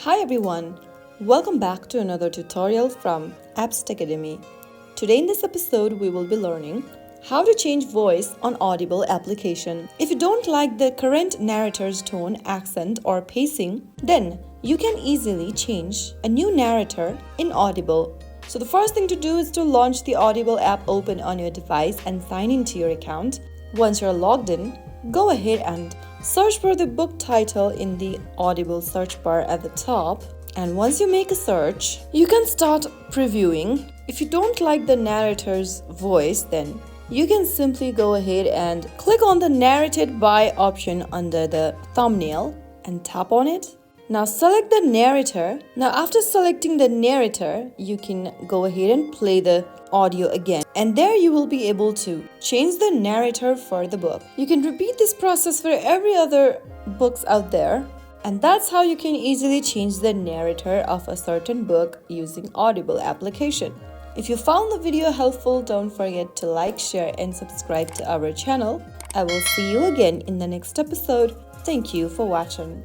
Hi everyone, welcome back to another tutorial from Apps Academy. Today in this episode we will be learning how to change voice on Audible application. If you don't like the current narrator's tone, accent or pacing, then you can easily change a new narrator in Audible. So the first thing to do is to launch the Audible app open on your device and sign into your account. Once you're logged in, go ahead and search for the book title in the Audible search bar at the top. And once you make a search, you can start previewing. If you don't like the narrator's voice, then you can simply go ahead and click on the narrated by option under the thumbnail and tap on it. Now select the narrator. Now after selecting the narrator, you can go ahead and play the audio again. And there you will be able to change the narrator for the book. You can repeat this process for every other books out there. And that's how you can easily change the narrator of a certain book using Audible application. If you found the video helpful, don't forget to like, share and subscribe to our channel. I will see you again in the next episode. Thank you for watching.